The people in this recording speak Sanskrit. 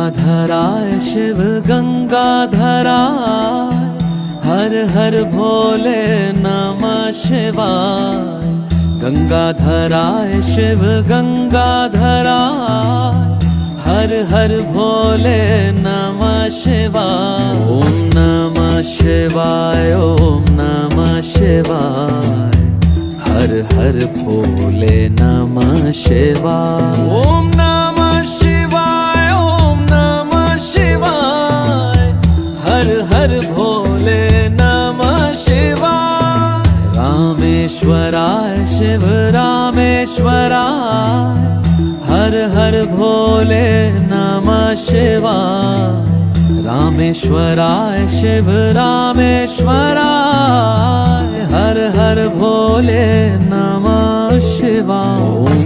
गंगाधराय शिव गंगाधराय, हर हर भोले नमः शिवाय। गंगाधराय शिव गंगाधराय, हर हर भोले नमः शिवाय। ओम नमः शिवाय, ओम नमः शिवाय, हर हर भोले नमः शिवाय। ओम नमः शिवाय, ओम नमः शिवाय, हर हर भोले नमः शिवाय। रामेश्वराय शिव रामेश्वराय, हर हर भोले नमः शिवाय। रामेश्वराय शिव रामेश्वराय, हर हर भोले नमः शिवाय। ओम